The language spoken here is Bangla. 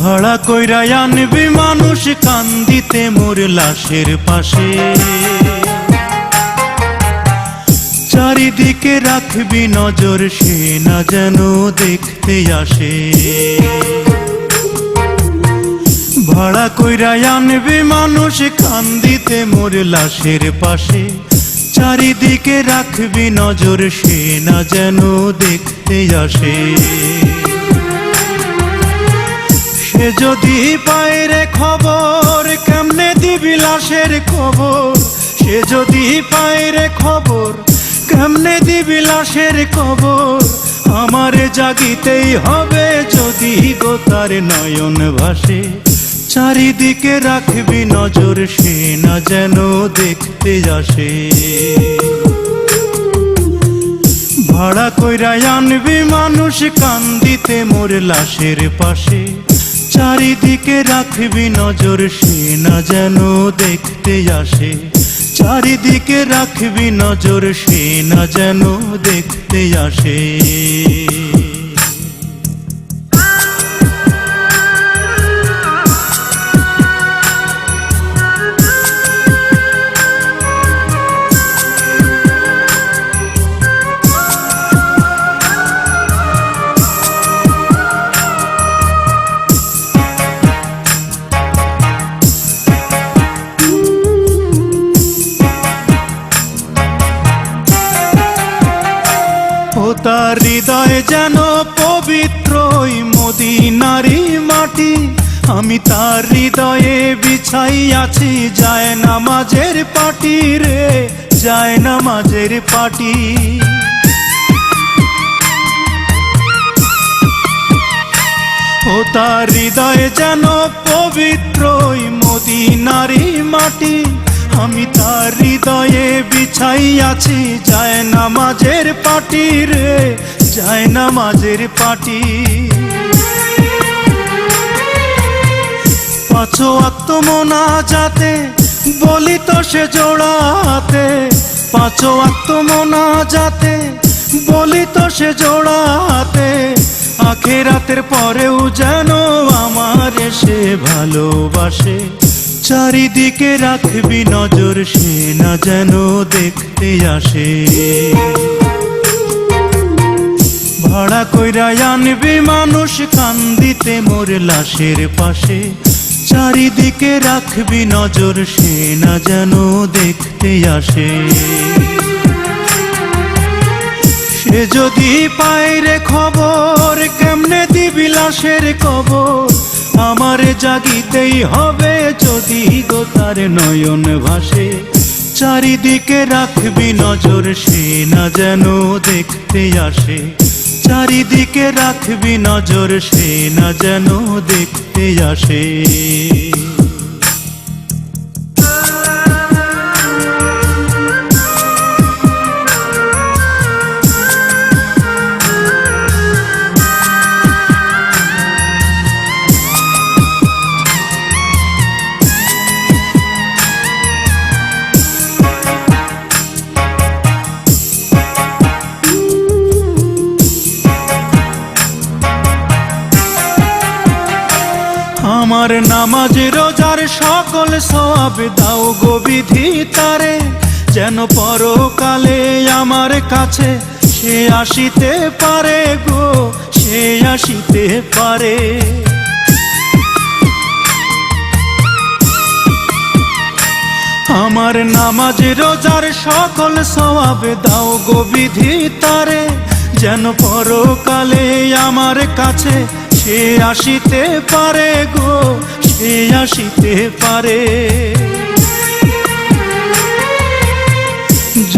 ভাড়া কইরা আনবি মানুষ কান্দিতে মোর লাশের পাশে, চারিদিকে রাখবি নজর সে না যেন দেখতে আসে। ভাড়া কইরা আনবি মানুষ কান্দিতে মোর লাশের পাশে, চারিদিকে রাখবি নজর সে না যেন দেখতে আসে। সে যদি পায় রে খবর কেমনে দিবি লাশের খবর, সে যদি পায় রে খবর কেমনে দিবি লাশের খবর। আমারে জাগিতেই হবে যদি গো তার নয়ন ভাসে, চারিদিকে রাখবি নজর সে না যেন দেখতে আসে। ভাড়া কইরা আনবি মানুষ কান্দিতে মোর লাশের পাশে, চারিদিকে রাখবি নজর সে না যেন দেখতে আসে। চারিদিকে রাখবি নজর সে না যেন দেখতে আসে। তার হৃদয় যেন পবিত্র মদিনারি মাটি, আমি তার হৃদয়ে বিছাই আছি যায় নামাজের পাটি রে, যায় নামাজের পাটি। ও তার হৃদয় যেন পবিত্র মদিনারি মাটি, আমি তার হৃদয়ে বিছাই আছি যায় নামাজের পাটি রে, যায় নামাজের পাটি। পাঁচ ওয়াক্ত মোনাজাতে বলি তো সে জোড়াতে, পাঁচ ওয়াক্ত মোনাজাতে বলি তো সে জোড়াতে। আখিরাতের পরেও যেন আমার সে ভালোবাসে, চারিদিকে রাখবি নজর সে না যেন দেখতে আসে। ভাড়া কইরা আনবি মানুষ কান্দিতে মোর লাশের পাশে, চারিদিকে রাখবি নজর সে না যেন দেখতে আসে। সে যদি পায় রে খবর কেমনে দিবি লাশের খবর, আমারে জাগিতেই হবে যদি গো তার নয়ন ভাসে। চারিদিকে রাখবি নজর সে না যেন দেখতে আসে, চারিদিকে রাখবি নজর সে না যেন দেখতে আসে। আমার নামাজ রোজার সকল সওয়াব দাও গো বিধি তারে, যেন পরকালে আমার কাছে সে আসিতে পারে গো, সে আসিতে পারে। আমার নামাজ রোজার সকল সওয়াব দাও গো বিধি তারে, যেন পরকালে আমার কাছে সে আসিতে পারে গো, সে আসিতে পারে।